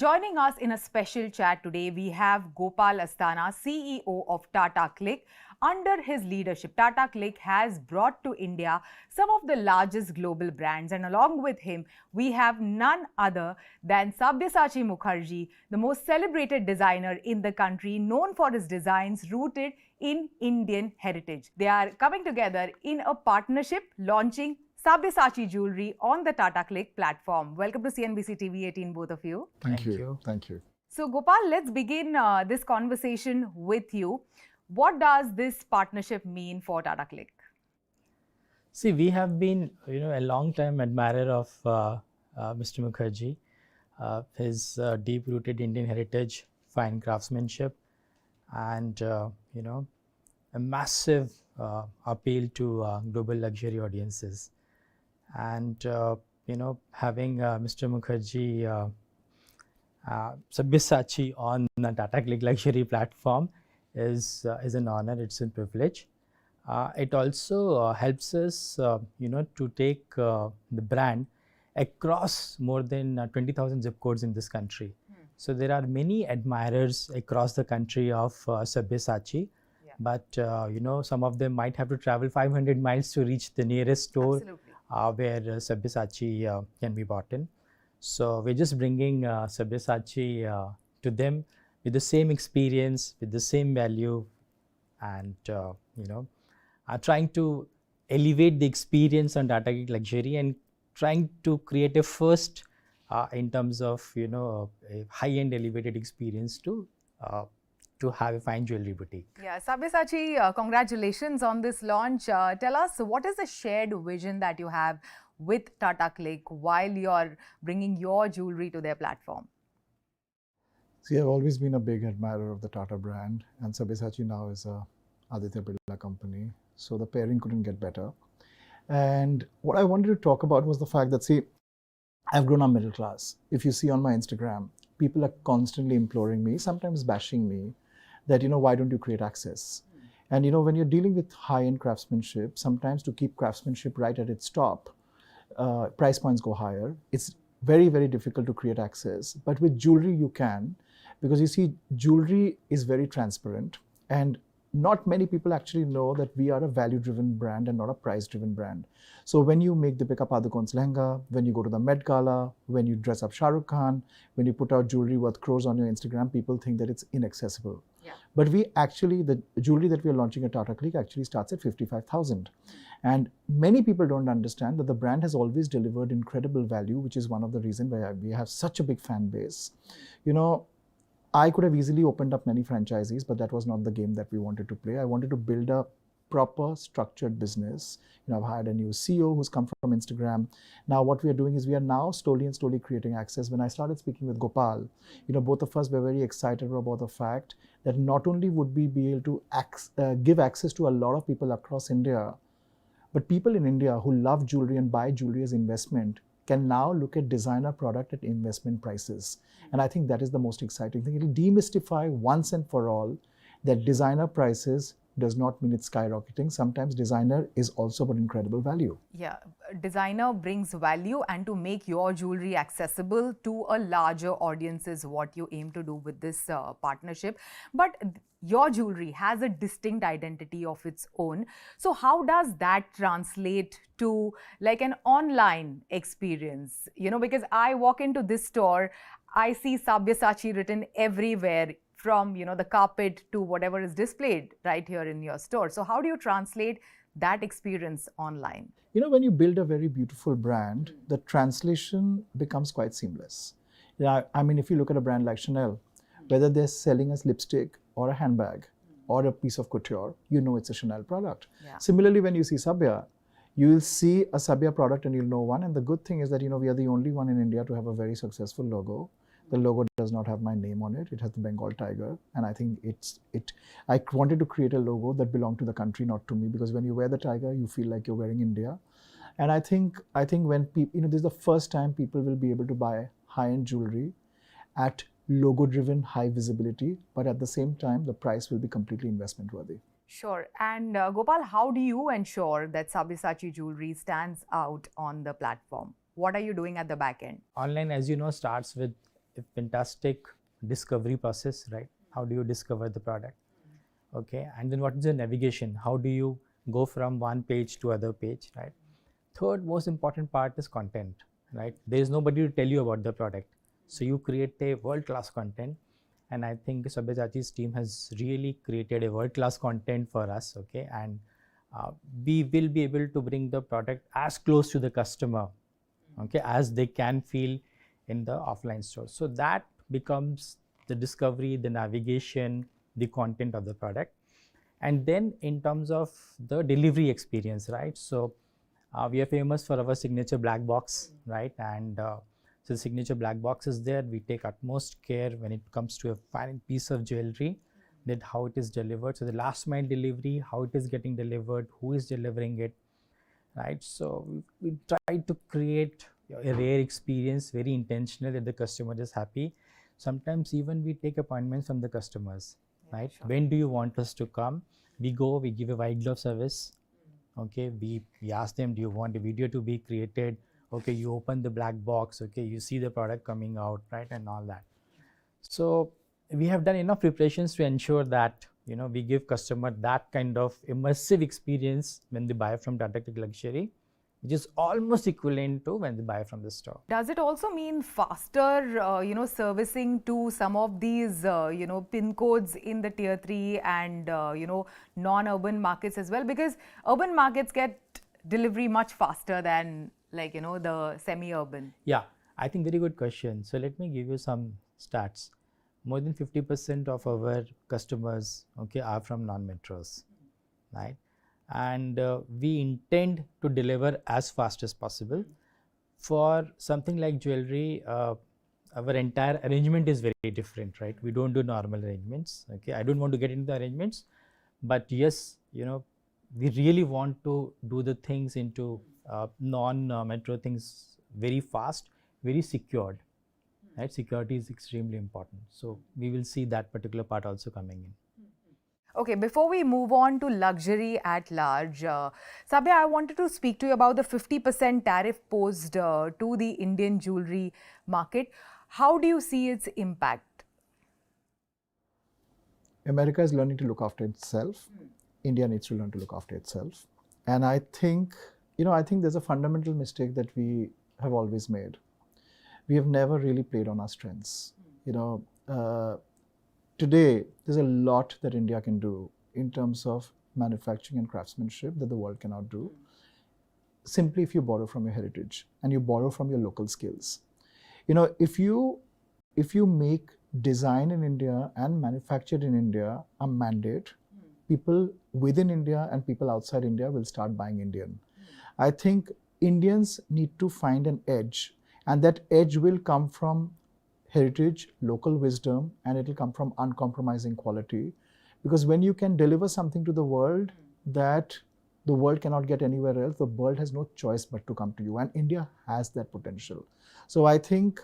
joining us in a special chat today, we have Gopal Asthana, CEO of Tata CLiQ. Under his leadership, Tata CLiQ has brought to India some of the largest global brands, and along with him, we have none other than Sabyasachi Mukherjee, the most celebrated designer in the country, known for his designs rooted in Indian heritage. They are coming together in a partnership, launching Sabyasachi Jewellery on the Tata CLiQ platform. Welcome to CNBC-TV18, both of you. Thank you. Thank you. So, Gopal, let's begin this conversation with you. What does this partnership mean for Tata CLiQ? See, we have been, a long-time admirer of Mr. Mukherjee, his deep-rooted Indian heritage, fine craftsmanship, and a massive appeal to global luxury audiences. And having Mr. Mukherjee, Sabyasachi on the Tata CLiQ Luxury platform is an honor. It's a privilege. It also helps us, to take the brand across more than 20,000 zip codes in this country. So there are many admirers across the country of Sabyasachi. Yeah. But some of them might have to travel 500 miles to reach the nearest store where Sabyasachi can be bought in. So we're just bringing Sabyasachi to them with the same experience, with the same value, and trying to elevate the experience on Tata CLiQ Luxury and trying to create a first in terms of a high-end elevated experience to have a fine jewelry boutique. Yeah, Sabyasachi, congratulations on this launch. Tell us, what is the shared vision that you have with Tata CLiQ while you're bringing your jewelry to their platform? See, I've always been a big admirer of the Tata brand, and Sabyasachi now is a Aditya Birla company. So the pairing couldn't get better. And what I wanted to talk about was the fact that, see, I've grown up middle class. If you see on my Instagram, people are constantly imploring me, sometimes bashing me, that, why don't you create access? And, when you're dealing with high-end craftsmanship, sometimes to keep craftsmanship right at its top, price points go higher. It's very, very difficult to create access. But with jewelry, you can, because you see, jewelry is very transparent, and not many people actually know that we are a value-driven brand and not a price-driven brand. So when you make Deepika Padukone's lehenga, when you go to the Met Gala, when you dress up Shah Rukh Khan, when you put out jewelry worth crores on your Instagram, people think that it's inaccessible. Yeah. But we actually, the jewelry that we are launching at Tata CLiQ actually starts at 55,000. And many people don't understand that the brand has always delivered incredible value, which is one of the reasons why we have such a big fan base. I could have easily opened up many franchisees, but that was not the game that we wanted to play. I wanted to build a proper structured business. I've hired a new CEO who's come from Instagram. Now what we are doing is we are now slowly creating access. When I started speaking with Gopal, both of us were very excited about the fact that not only would we be able to give access to a lot of people across India, but people in India who love jewelry and buy jewelry as investment can now look at designer product at investment prices. And I think that is the most exciting thing. It will demystify once and for all that designer prices does not mean it's skyrocketing. Sometimes designer is also about incredible value. Yeah, designer brings value, and to make your jewelry accessible to a larger audience is what you aim to do with this partnership. But your jewelry has a distinct identity of its own. So how does that translate to like an online experience? Because I walk into this store, I see Sabyasachi written everywhere, from the carpet to whatever is displayed right here in your store. So how do you translate that experience online? When you build a very beautiful brand, the translation becomes quite seamless. I mean, if you look at a brand like Chanel, whether they're selling as lipstick or a handbag or a piece of couture, it's a Chanel product. Yeah. Similarly, when you see Sabya, you will see a Sabya product and you'll know one. And the good thing is that, we are the only one in India to have a very successful logo. The logo does not have my name on it. It has the Bengal tiger. And I think I wanted to create a logo that belonged to the country, not to me, because when you wear the tiger, you feel like you're wearing India. And I think when people, this is the first time people will be able to buy high-end jewelry at logo-driven, high visibility, but at the same time, the price will be completely investment worthy. Sure. And Gopal, how do you ensure that Sabyasachi jewelry stands out on the platform? What are you doing at the back end? Online, as you know, starts with a fantastic discovery process, right? How do you discover the product? Okay, and then what is the navigation? How do you go from one page to other page, right? Third most important part is content, right? There is nobody to tell you about the product, so you create a world-class content, and I think Sabyasachi's team has really created a world-class content for us, okay? And we will be able to bring the product as close to the customer, okay, as they can feel in the offline store. So that becomes the discovery, the navigation, the content of the product. And then in terms of the delivery experience, right? So we are famous for our signature black box, right? And so the signature black box is there. We take utmost care when it comes to a fine piece of jewelry, that how it is delivered. So the last mile delivery, how it is getting delivered, who is delivering it, right? So we try to create a rare experience, very intentional, that the customer is happy. Sometimes even we take appointments from the customers, right? Sure. When do you want us to come? We go, we give a white glove service. Okay, we ask them, do you want a video to be created? Okay, you open the black box, okay, you see the product coming out, right, and all that. So we have done enough preparations to ensure that, you know, we give customer that kind of immersive experience when they buy from Tata CLiQ Luxury, which is almost equivalent to when they buy from the store. Does it also mean faster, servicing to some of these, pin codes in the tier 3 and, non-urban markets as well? Because urban markets get delivery much faster than, the semi-urban. Yeah, I think very good question. So let me give you some stats. More than 50% of our customers, okay, are from non-metros, right? And we intend to deliver as fast as possible. For something like jewelry, our entire arrangement is very different, right? We don't do normal arrangements, okay? I don't want to get into the arrangements, but yes, we really want to do the things into non-metro things very fast, very secured, right? Security is extremely important. So we will see that particular part also coming in. Okay, before we move on to luxury at large, Sabya, I wanted to speak to you about the 50% tariff posed to the Indian jewelry market. How do you see its impact? America is learning to look after itself. India needs to learn to look after itself. And I think there's a fundamental mistake that we have always made. We have never really played on our strengths. Today, there's a lot that India can do in terms of manufacturing and craftsmanship that the world cannot do. Simply if you borrow from your heritage and you borrow from your local skills. If you make design in India and manufactured in India a mandate, people within India and people outside India will start buying Indian. I think Indians need to find an edge, and that edge will come from heritage, local wisdom, and it will come from uncompromising quality. Because when you can deliver something to the world that the world cannot get anywhere else, the world has no choice but to come to you. And India has that potential. So I think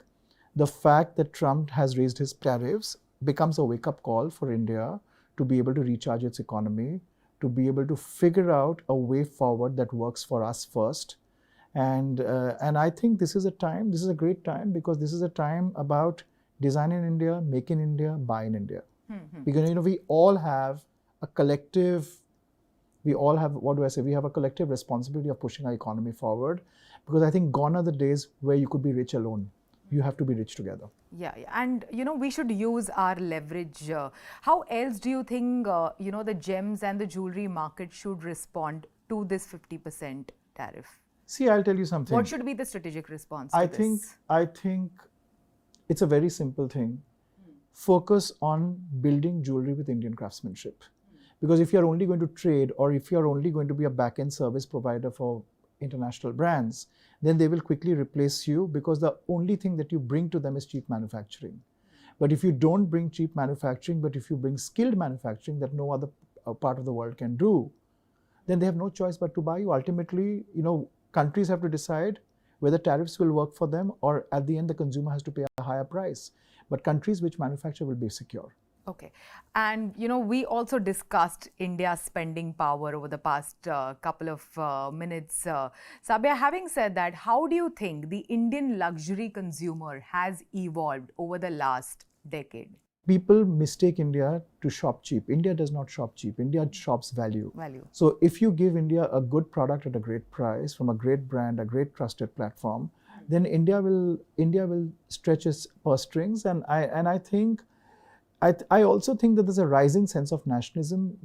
the fact that Trump has raised his tariffs becomes a wake-up call for India to be able to recharge its economy, to be able to figure out a way forward that works for us first. And I think this is a great time, because this is a time about design in India, make in India, buy in India. Because we all have a collective, we have a collective responsibility of pushing our economy forward. Because I think gone are the days where you could be rich alone. You have to be rich together. Yeah. And, we should use our leverage. How else do you think, the gems and the jewelry market should respond to this 50% tariff? See, I'll tell you something. What should be the strategic response to this? I think it's a very simple thing. Focus on building jewelry with Indian craftsmanship. Because if you're only going to trade, or if you're only going to be a back-end service provider for international brands, then they will quickly replace you, because the only thing that you bring to them is cheap manufacturing. But if you don't bring cheap manufacturing, but if you bring skilled manufacturing that no other part of the world can do, then they have no choice but to buy you. Ultimately, countries have to decide whether tariffs will work for them, or at the end the consumer has to pay a higher price. But countries which manufacture will be secure. Okay. And, we also discussed India's spending power over the past couple of minutes. Sabya, having said that, how do you think the Indian luxury consumer has evolved over the last decade? People mistake India to shop cheap. India does not shop cheap. India shops value. Value. So if you give India a good product at a great price from a great brand, a great trusted platform, then India will stretch its purse strings. And I think I also think that there's a rising sense of nationalism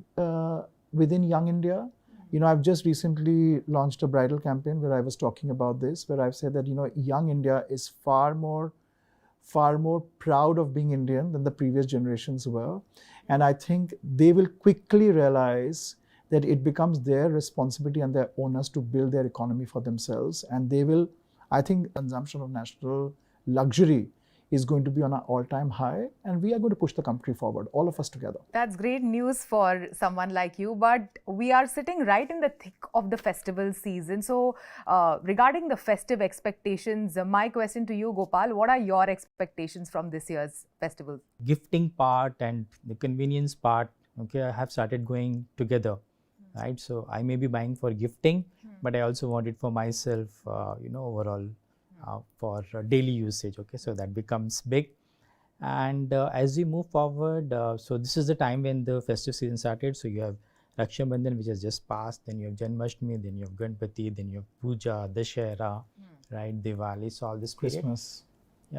within young India. I've just recently launched a bridal campaign where I was talking about this, where I've said that young India is far more proud of being Indian than the previous generations were. And I think they will quickly realize that it becomes their responsibility and their onus to build their economy for themselves. And they will, I think, consumption of national luxury is going to be on an all-time high, and we are going to push the country forward, all of us together. That's great news for someone like you, but we are sitting right in the thick of the festival season. So regarding the festive expectations, my question to you, Gopal, what are your expectations from this year's festival? Gifting part and the convenience part, okay, I have started going together, right? So I may be buying for gifting, but I also want it for myself, overall. For daily usage, okay, so that becomes big. And as we move forward, so this is the time when the festive season started. So you have Raksha Bandhan, which has just passed, then you have Janmashtami, then you have Ganpati, then you have Puja, Dashera, right, Diwali, so all this period. Christmas,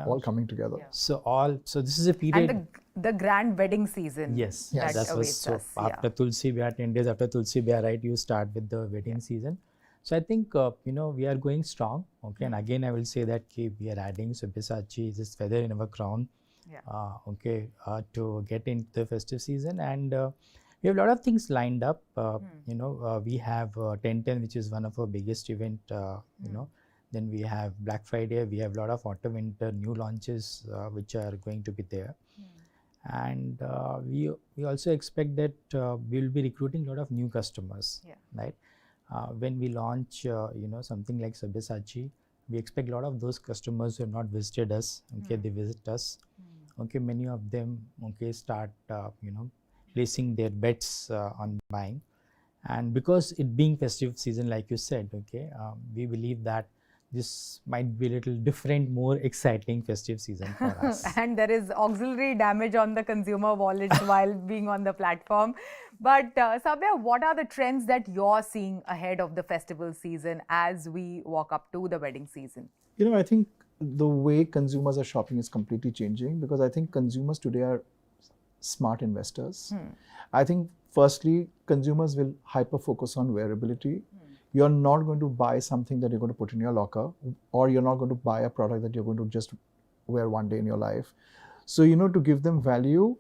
all coming together. Yeah. So this is a period. And the grand wedding season. Yes, that that's what. So after Tulsi Bia, 10 days after Tulsi Bia, right, you start with the wedding season. So I think, we are going strong, okay, and again I will say that we are adding Sabyasachi, this feather in our crown, to get into the festive season. And we have a lot of things lined up. We have 10/10, which is one of our biggest event, then we have Black Friday, we have a lot of autumn winter new launches which are going to be there. And we also expect that we will be recruiting a lot of new customers, right? When we launch, something like Sabyasachi, we expect a lot of those customers who have not visited us, okay, they visit us, okay, many of them, okay, start, placing their bets on buying. And because it being festive season, like you said, okay, we believe that this might be a little different, more exciting festive season for us. And there is auxiliary damage on the consumer wallets while being on the platform. But Sabya, what are the trends that you're seeing ahead of the festival season as we walk up to the wedding season? I think the way consumers are shopping is completely changing, because I think consumers today are smart investors. I think firstly, consumers will hyper focus on wearability. You're not going to buy something that you're going to put in your locker, or you're not going to buy a product that you're going to just wear one day in your life. So, to give them value,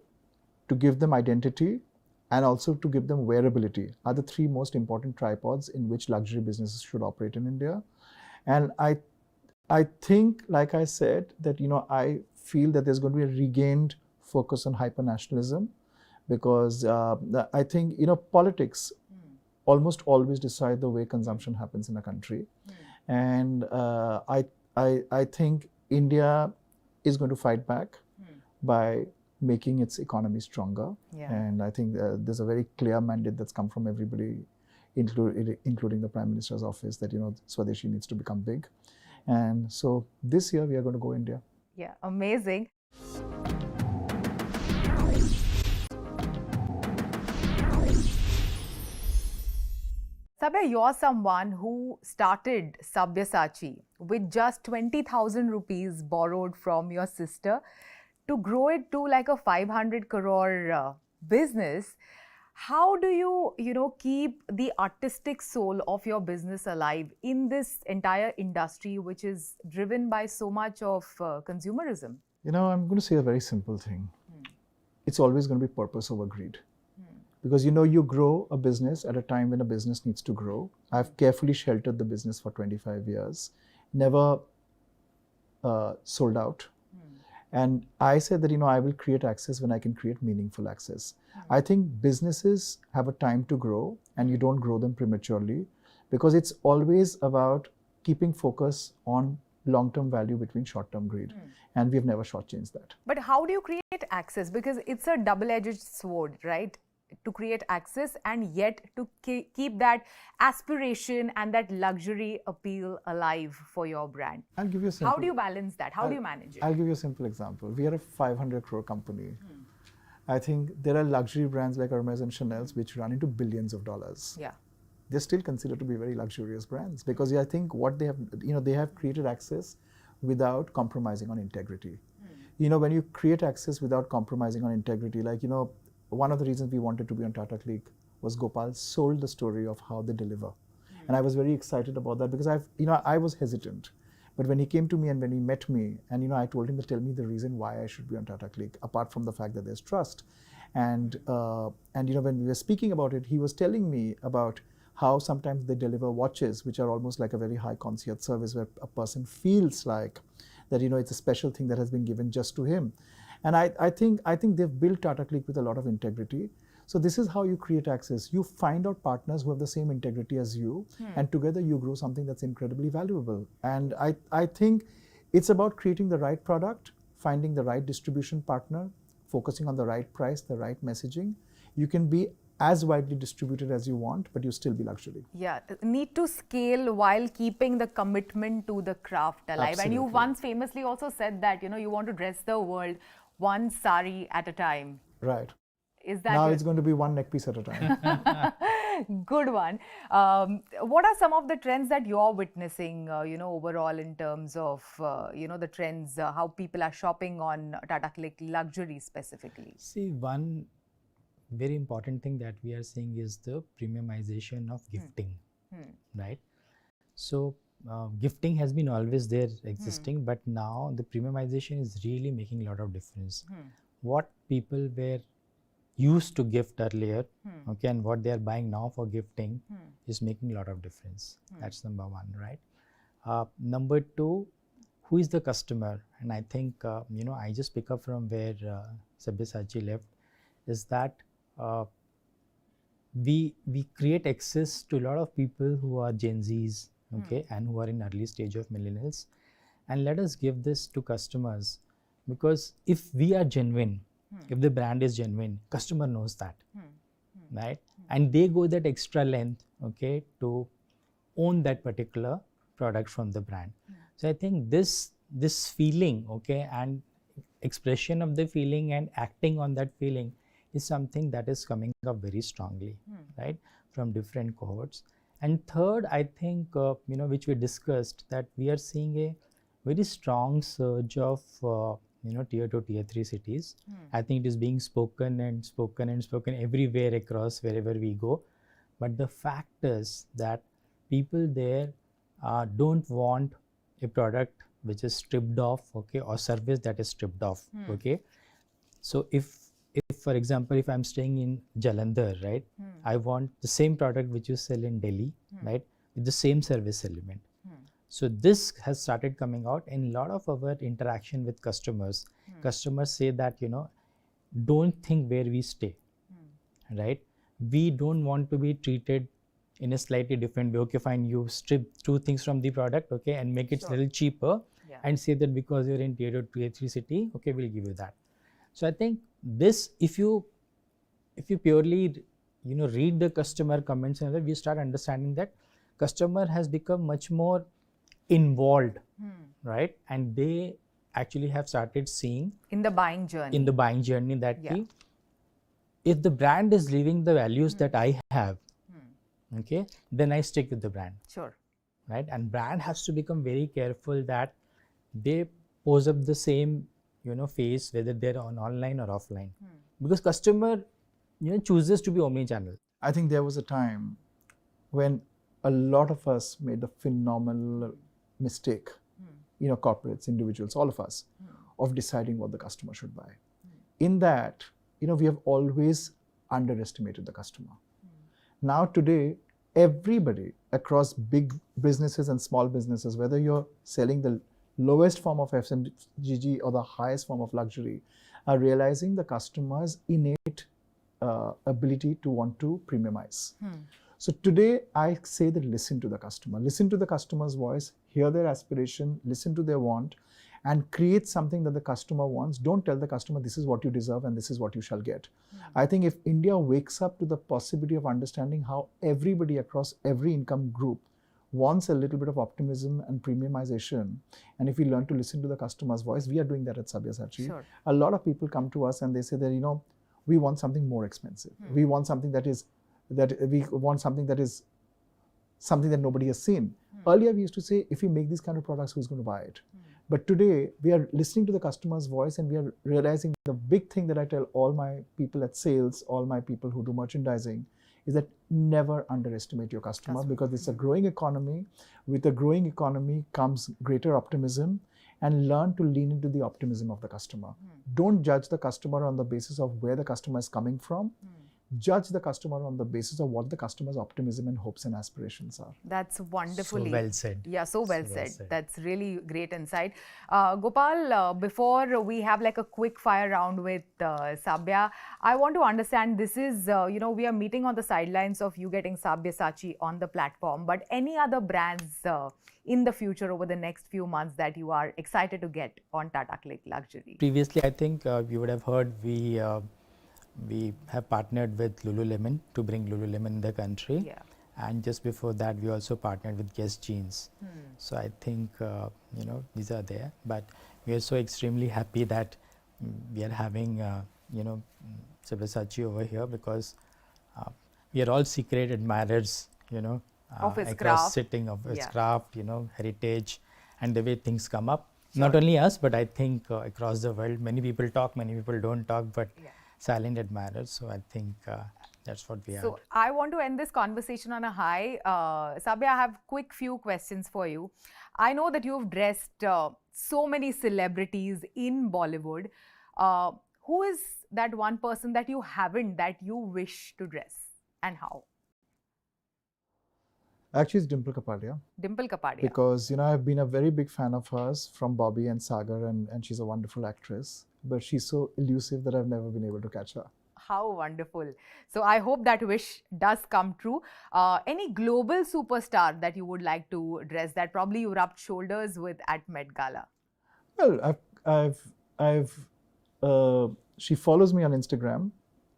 to give them identity, and also to give them wearability are the three most important tripods in which luxury businesses should operate in India. And I think, like I said, that, I feel that there's going to be a regained focus on hyper-nationalism, because I think, politics almost always decide the way consumption happens in a country. And I think India is going to fight back by making its economy stronger. And I think there's a very clear mandate that's come from everybody, including the Prime Minister's office, that, Swadeshi needs to become big. And so this year we are going to go India. Yeah, amazing. Sabya, you're someone who started Sabyasachi with just 20,000 rupees borrowed from your sister to grow it to like a 500 crore business. How do you, keep the artistic soul of your business alive in this entire industry, which is driven by so much of consumerism? I'm going to say a very simple thing. It's always going to be purpose over greed. Because, you grow a business at a time when a business needs to grow. I've carefully sheltered the business for 25 years, never sold out. And I said that, I will create access when I can create meaningful access. I think businesses have a time to grow, and you don't grow them prematurely, because it's always about keeping focus on long-term value between short-term greed. And we've never shortchanged that. But how do you create access, because it's a double-edged sword, right? To create access and yet to keep that aspiration and that luxury appeal alive for your brand. I'll give you a simple, How do you balance that? How do you manage it? I'll give you a simple example. We are a 500 crore company. I think there are luxury brands like Hermes and Chanel's which run into billions of dollars. Yeah. They're still considered to be very luxurious brands because I think what they have, they have created access without compromising on integrity. When you create access without compromising on integrity, like, one of the reasons we wanted to be on Tata CLiQ was Gopal sold the story of how they deliver. And I was very excited about that because I was hesitant. But when he came to me and when he met me, and I told him to tell me the reason why I should be on Tata CLiQ, apart from the fact that there's trust. And when we were speaking about it, he was telling me about how sometimes they deliver watches, which are almost like a very high concierge service where a person feels like that, it's a special thing that has been given just to him. And I think they've built Tata CLiQ with a lot of integrity. So this is how you create access. You find out partners who have the same integrity as you, and together you grow something that's incredibly valuable. And I think it's about creating the right product, finding the right distribution partner, focusing on the right price, the right messaging. You can be as widely distributed as you want, but you still be luxury. Yeah, need to scale while keeping the commitment to the craft alive. Absolutely. And you once famously also said that, you want to dress the world one sari at a time. Right. Is that now it's going to be one neck piece at a time. Good one. What are some of the trends that you're witnessing, overall in terms of, the trends, how people are shopping on Tata CLiQ Luxury specifically? See, one very important thing that we are seeing is the premiumization of gifting, right? So gifting has been always there existing, but now the premiumization is really making a lot of difference. What people were used to gift earlier, okay, and what they are buying now for gifting is making a lot of difference. That's number one, right? Number two, who is the customer? And I think, I just pick up from where Sabyasachi left, is that we create access to a lot of people who are Gen Zs, okay, and who are in early stage of millennials, and let us give this to customers, because if we are genuine, if the brand is genuine, customer knows that, right? And they go that extra length, okay, to own that particular product from the brand. So I think this feeling, okay, and expression of the feeling and acting on that feeling is something that is coming up very strongly, right, from different cohorts. And third, I think, which we discussed, that we are seeing a very strong surge of, tier 2, tier 3 cities. I think it is being spoken and spoken and spoken everywhere across wherever we go. But the fact is that people there don't want a product which is stripped off, okay, or service that is stripped off, okay. So if for example, if I'm staying in Jalandhar, right, I want the same product which you sell in Delhi, right, with the same service element. So this has started coming out in a lot of our interaction with customers. Customers say that, don't think where we stay, right? We don't want to be treated in a slightly different way. Okay, fine, you strip 2 things from the product, okay, and make it a little cheaper, and say that because you're in tier 2, tier 3 city, okay, we'll give you that. So I think this, if you purely, read the customer comments and that, we start understanding that customer has become much more involved, right? And they actually have started seeing in the buying journey, that if the brand is living the values that I have, okay, then I stick with the brand. Sure. Right? And brand has to become very careful that they pose up the same, face, whether they're on online or offline, because customer, chooses to be omni-channel. I think there was a time when a lot of us made the phenomenal mistake, corporates, individuals, all of us, of deciding what the customer should buy. In that, we have always underestimated the customer. Now today, everybody across big businesses and small businesses, whether you're selling the lowest form of FMCG or the highest form of luxury, are realizing the customer's innate ability to want to premiumize. So today, I say that listen to the customer. Listen to the customer's voice, hear their aspiration, listen to their want, and create something that the customer wants. Don't tell the customer this is what you deserve and this is what you shall get. I think if India wakes up to the possibility of understanding how everybody across every income group wants a little bit of optimism and premiumization, and if we learn to listen to the customer's voice, we are doing that at Sabyasachi. Sure. A lot of people come to us and they say that, you know, we want something more expensive. We want something that is something that nobody has seen. Earlier we used to say, if we make these kind of products, who's going to buy it? But today we are listening to the customer's voice, and we are realizing the big thing that I tell all my people at sales, all my people who do merchandising, is that never underestimate your customer, because it's a growing economy. With a growing economy comes greater optimism, and learn to lean into the optimism of the customer. Don't judge the customer on the basis of where the customer is coming from. Judge the customer on the basis of what the customer's optimism and hopes and aspirations are. That's wonderfully. So well said. Yeah, so well said. That's really great insight. Gopal, before we have like a quick fire round with Sabya, I want to understand, this is, we are meeting on the sidelines of you getting Sabyasachi on the platform, but any other brands in the future over the next few months that you are excited to get on Tata CLiQ Luxury? Previously, I think you would have heard we have partnered with Lululemon to bring Lululemon in the country. Yeah. And just before that, we also partnered with Guess Jeans. So I think, these are there. But we are so extremely happy that we are having, Sabyasachi over here, because we are all secret admirers, of his across craft. sitting of his craft, heritage, and the way things come up. Sure. Not only us, but I think across the world, many people talk, many people don't talk, but silent admirers. So I think that's what we are. So I want to end this conversation on a high. Sabya, I have quick few questions for you. I know that you've dressed so many celebrities in Bollywood. Who is that one person that you haven't, that you wish to dress, and how? Actually, it's Dimple Kapadia. Dimple Kapadia. Because, I've been a very big fan of hers from Bobby and Sagar, and she's a wonderful actress. But she's so elusive that I've never been able to catch her. How wonderful. So I hope that wish does come true. Any global superstar that you would like to dress, that probably you rubbed shoulders with at Met Gala? Well, she follows me on Instagram,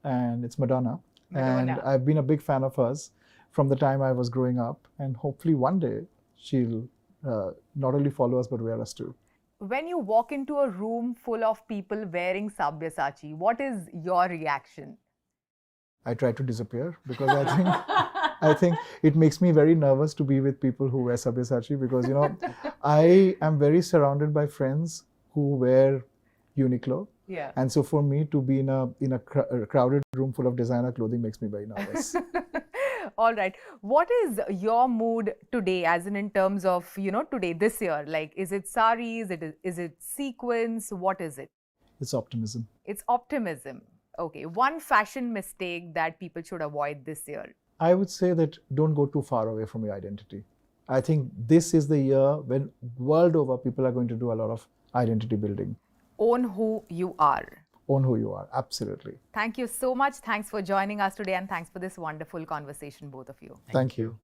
and it's Madonna. And I've been a big fan of hers from the time I was growing up, and hopefully one day she'll not only follow us but wear us too. When you walk into a room full of people wearing Sabyasachi, what is your reaction? I try to disappear, because I think it makes me very nervous to be with people who wear Sabyasachi, because I am very surrounded by friends who wear Uniqlo. Yeah. And so for me to be in a crowded room full of designer clothing makes me very nervous. All right. What is your mood today, as in terms of, today, this year? Like, is it saris? Is it sequins? What is it? It's optimism. It's optimism. Okay. One fashion mistake that people should avoid this year? I would say that don't go too far away from your identity. I think this is the year when world over people are going to do a lot of identity building. Own who you are. Own who you are, absolutely. Thank you so much. Thanks for joining us today, and thanks for this wonderful conversation, both of you. Thank you.